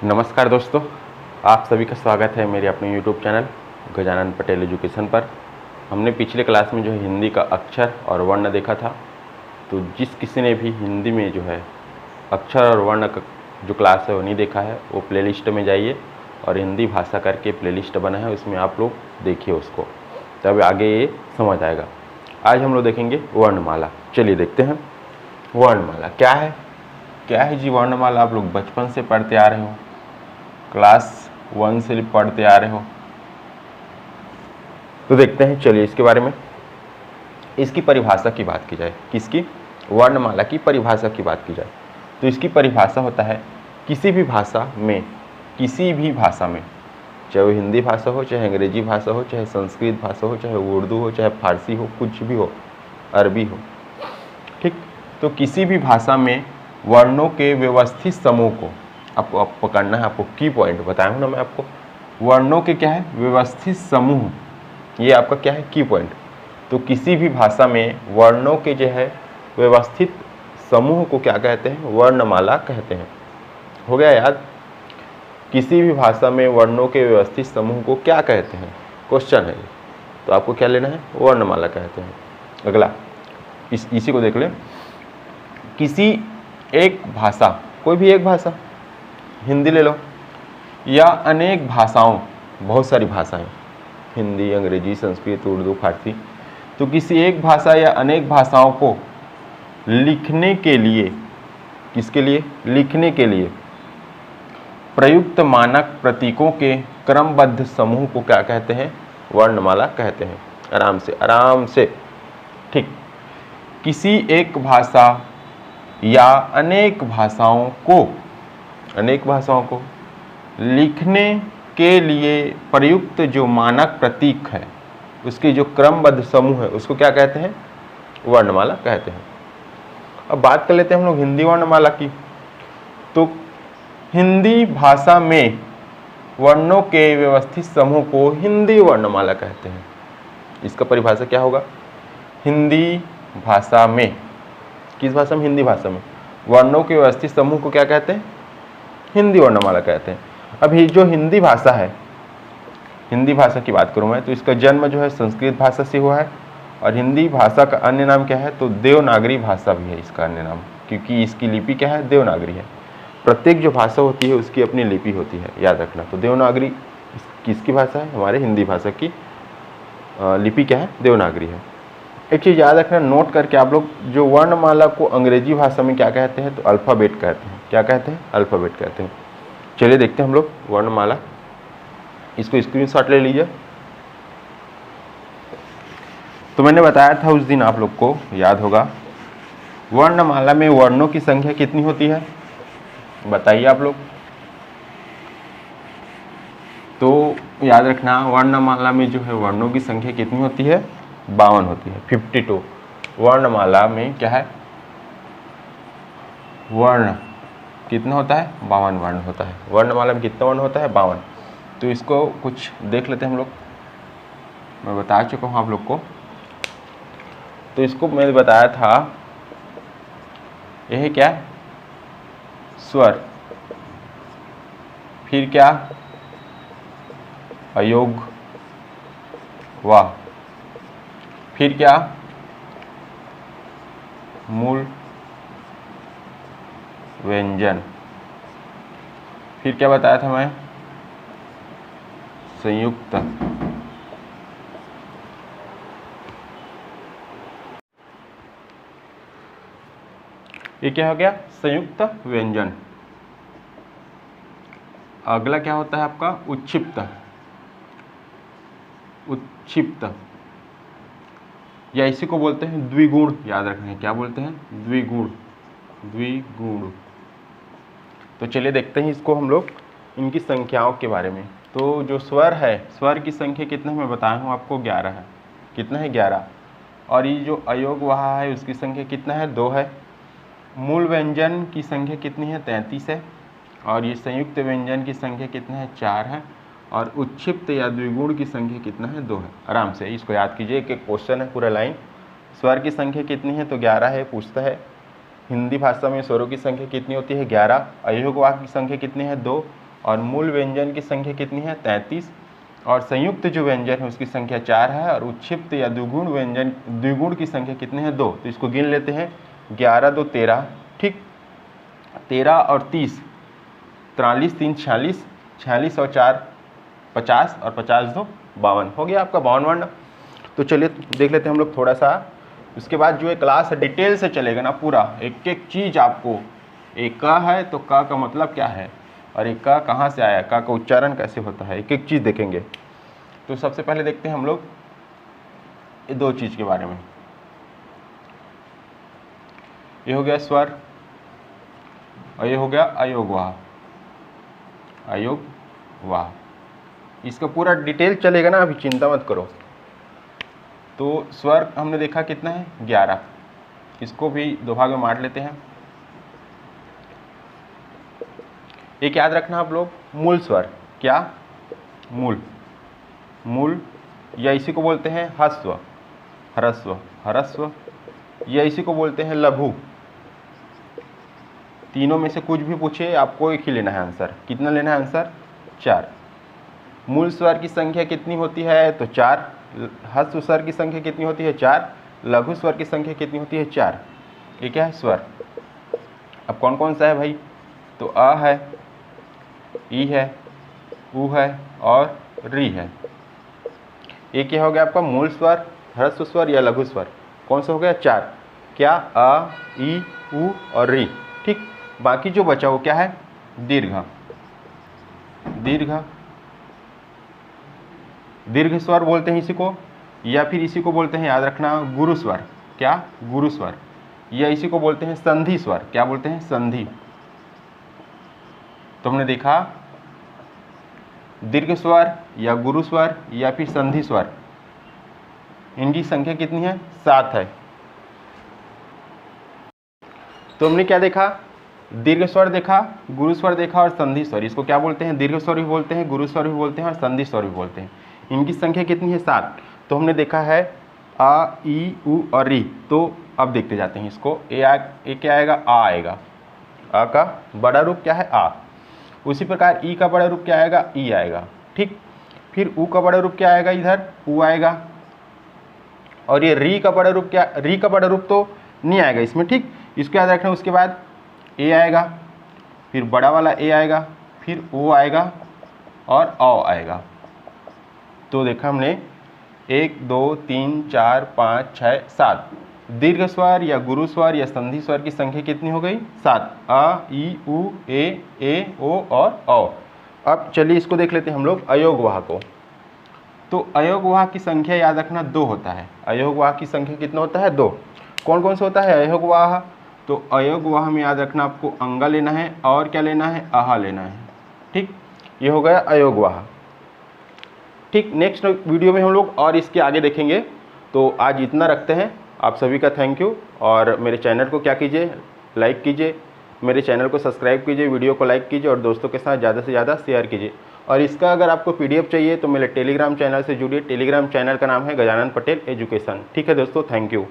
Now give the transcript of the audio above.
नमस्कार दोस्तों, आप सभी का स्वागत है मेरे अपने YouTube channel Gajanan Patel education पर। हमने पिछले क्लास में जो है हिंदी का अक्षर और वर्ण देखा था। तो जिस किसी ने भी हिंदी में जो है अक्षर और वर्ण का जो क्लास है वो नहीं देखा है, वो प्लेलिस्ट में जाइए और हिंदी भाषा करके प्लेलिस्ट बना है, उसमें आप लोग देखिए उसको, तब आगे ये समझ आएगा। आज हम लोग देखेंगे वर्णमाला। चलिए देखते हैं वर्णमाला क्या है जी। वर्णमाला आप लोग बचपन से पढ़ते आ रहे हो, क्लास 1 से पढ़ते आ रहे हो, तो देखते हैं। चलिए इसके बारे में, इसकी परिभाषा की बात की जाए। किसकी? वर्णमाला की परिभाषा की बात की जाए तो इसकी परिभाषा होता है किसी भी भाषा में, चाहे वो हिंदी भाषा हो, चाहे अंग्रेजी भाषा हो, चाहे संस्कृत भाषा हो, चाहे उर्दू हो, चाहे फारसी हो, कुछ भी हो, अरबी हो, ठीक। तो किसी भी भाषा में वर्णों के व्यवस्थित समूह को आपको पकड़ना है। आपको की पॉइंट बताया हूँ ना मैं आपको, वर्णों के क्या है व्यवस्थित समूह, ये आपका क्या है की पॉइंट। तो किसी भी भाषा में वर्णों के जो है व्यवस्थित समूह को क्या कहते हैं? वर्णमाला कहते हैं। हो गया याद? किसी भी भाषा में वर्णों के व्यवस्थित समूह को क्या कहते हैं, क्वेश्चन है। तो आपको क्या लेना है? वर्णमाला कहते हैं। अगला इसी को देख ले। किसी एक भाषा, कोई भी एक भाषा, हिंदी ले लो, या अनेक भाषाओं, बहुत सारी भाषाएं, हिंदी, अंग्रेजी, संस्कृत, उर्दू, फारसी, तो किसी एक भाषा या अनेक भाषाओं को लिखने के लिए, किसके लिए? लिखने के लिए प्रयुक्त मानक प्रतीकों के क्रमबद्ध समूह को क्या कहते हैं? वर्णमाला कहते हैं। आराम से, ठीक। किसी एक भाषा या अनेक भाषाओं को लिखने के लिए प्रयुक्त जो मानक प्रतीक है, उसके जो क्रमबद्ध समूह है, उसको क्या कहते हैं? वर्णमाला कहते हैं। अब बात कर लेते हैं हम लोग हिंदी वर्णमाला की। तो हिंदी भाषा में वर्णों के व्यवस्थित समूह को हिंदी वर्णमाला कहते हैं। इसका परिभाषा क्या होगा? हिंदी भाषा में, किस भाषा में? हिंदी भाषा में वर्णों के व्यवस्थित समूह को क्या कहते हैं? हिंदी वर्णमाला कहते हैं। अब ये जो हिंदी भाषा है, हिंदी भाषा की बात करूं मैं, तो इसका जन्म जो है संस्कृत भाषा से हुआ है। और हिंदी भाषा का अन्य नाम क्या है? तो देवनागरी भाषा भी है इसका अन्य नाम, क्योंकि इसकी लिपि क्या है? देवनागरी है। प्रत्येक जो भाषा होती है उसकी अपनी लिपि होती है, याद रखना। तो देवनागरी किसकी भाषा है? हमारे हिंदी भाषा की लिपि क्या है? देवनागरी है। एक चीज़ याद रखना, नोट करके आप लोग, जो वर्णमाला को अंग्रेजी भाषा में क्या कहते हैं? तो अल्फ़ाबेट कहते हैं। क्या कहते हैं? अल्फ़ाबेट कहते हैं। चलिए देखते हैं हम लोग वर्णमाला। इसको स्क्रीनशॉट ले लीजिए। तो मैंने बताया था उस दिन, आप लोग को याद होगा, वर्णमाला में वर्णों की संख्या कितनी होती है? बताइए आप लोग। तो याद रखना, वर्णमाला में जो है वर्णों की संख्या कितनी होती है? 52 होती है, 52। वर्णमाला में क्या है? वर्ण कितना होता है? 52 वर्ण होता है। वर्णमाला में कितना वर्ण होता है? 52। तो इसको कुछ देख लेते हैं हम लोग। मैं बता चुका हूँ आप लोग को। तो इसको मैंने बताया था, यह क्या? स्वर। फिर क्या? अयोग, वाह। फिर क्या? मूल व्यंजन। फिर क्या बताया था मैं? संयुक्त। ये क्या हो गया? संयुक्त व्यंजन। अगला क्या होता है आपका? उच्छिप्त। या इसी को बोलते हैं द्विगुण। याद रखना है, क्या बोलते हैं? द्विगुण। तो चलिए देखते हैं इसको हम लोग, इनकी संख्याओं के बारे में। तो जो स्वर है, स्वर की संख्या कितना मैं बताया हूँ आपको? 11 है। कितना है? 11। और ये जो अयोग वहा है, उसकी संख्या कितना है? 2 है। मूल व्यंजन की संख्या कितनी है? 33 है। और ये संयुक्त व्यंजन की संख्या कितना है? 4 है। और उच्छिप्त या द्विगुण की संख्या कितना है? 2 है। आराम से इसको याद कीजिए, एक क्वेश्चन है पूरा लाइन। स्वर की संख्या कितनी है? तो 11 है, पूछता है। हिंदी भाषा में स्वरों की संख्या कितनी होती है? 11। अयोग वाक्य की संख्या कितनी है? 2। और मूल व्यंजन की संख्या कितनी है 33, और संयुक्त जो व्यंजन है उसकी संख्या 4 है, और उत्क्षिप्त या द्विगुण व्यंजन द्विगुण की संख्या कितने हैं 2। तो इसको गिन लेते हैं, 11 2 13, ठीक, 13 और 30, 43 3 46, 46 और 4 50, और 50 2 52, हो गया आपका 52 वर्ण। तो चलिए देख लेते हैं हम लोग थोड़ा सा। उसके बाद जो है क्लास है डिटेल से चलेगा ना, पूरा एक एक चीज़ आपको, एक क है तो क का मतलब क्या है, और एक क कहाँ से आया, क का उच्चारण कैसे होता है, एक एक चीज़ देखेंगे। तो सबसे पहले देखते हैं हम लोग ये 2 चीज़ के बारे में। ये हो गया स्वर और ये हो गया अयोगवाह, अयोगवाह, इसका पूरा डिटेल चलेगा ना, अभी चिंता मत करो। तो स्वर हमने देखा कितना है 11, इसको भी 2 भाग में बांट लेते हैं। एक याद रखना आप लोग, मूल स्वर, क्या मूल, मूल, या इसी को बोलते हैं ह्रस्व, ह्रस्व, ह्रस्व, या इसी को बोलते हैं लघु। तीनों में से कुछ भी पूछे आपको एक ही लेना है आंसर। कितना लेना है आंसर 4। मूल स्वर की संख्या कितनी होती है तो 4, ह्रस्व स्वर की संख्या कितनी होती है 4, लघु स्वर की संख्या कितनी होती है 4। ये क्या है स्वर। अब कौन कौन सा है भाई, तो अ है, ई है, उ है और री है। ये क्या हो गया आपका मूल स्वर, ह्रस्व स्वर या लघु स्वर, कौन सा हो गया 4, क्या अ, ई, उ और री, ठीक। बाकी जो बचा वो क्या है दीर्घ, दीर्घ, दीर्घ स्वर बोलते हैं इसी को, या फिर इसी को बोलते हैं याद रखना गुरु स्वर, क्या गुरु स्वर, या इसी को बोलते हैं संधि स्वर, क्या बोलते हैं संधि। तो हमने देखा दीर्घ स्वर या गुरु स्वर या फिर संधि स्वर, इनकी संख्या कितनी है 7 है। तो हमने क्या देखा, दीर्घ स्वर देखा, गुरु स्वर देखा और संधि स्वर। इसको क्या बोलते हैं, दीर्घ स्वर भी बोलते हैं, गुरु स्वर भी बोलते हैं और संधि स्वर भी बोलते हैं। इनकी संख्या कितनी है 7। तो हमने देखा है आ, ई, उ और री। तो अब देखते जाते हैं इसको। ए क्या आएगा, आ आएगा, आ का बड़ा रूप क्या है आ। उसी प्रकार ई का बड़ा रूप क्या आएगा, ई आएगा, ठीक। फिर उ का बड़ा रूप क्या आएगा, इधर उ आएगा। और ये री का बड़ा रूप क्या, री का बड़ा रूप तो नहीं आएगा इसमें, ठीक। इसको याद रखना। उसके बाद ए आएगा, फिर बड़ा वाला ए आएगा, फिर ओ आएगा और औ आएगा। तो देखा हमने 1 2 3 4 5 6 7 दीर्घ स्वर या गुरु स्वर या संधि स्वर की संख्या कितनी हो गई 7, अ, ई, उ, ए, ओ और औ। अब चलिए इसको देख लेते हैं हम लोग अयोगवाह को। तो अयोगवाह की संख्या याद रखना 2 होता है। अयोगवाह की संख्या कितना होता है 2। कौन कौन सा होता है अयोगवाह, तो अयोगवाह में याद रखना आपको अंगा लेना है और क्या लेना है आहा लेना है, ठीक। ये हो गया अयोगवाह, ठीक। नेक्स्ट वीडियो में हम लोग और इसके आगे देखेंगे। तो आज इतना रखते हैं। आप सभी का थैंक यू। और मेरे चैनल को क्या कीजिए, लाइक कीजिए, मेरे चैनल को सब्सक्राइब कीजिए, वीडियो को लाइक कीजिए और दोस्तों के साथ ज़्यादा से ज़्यादा शेयर कीजिए। और इसका अगर आपको PDF चाहिए तो मेरे टेलीग्राम चैनल से जुड़िए। टेलीग्राम चैनल का नाम है गजानन पटेल एजुकेशन, ठीक है दोस्तों, थैंक यू।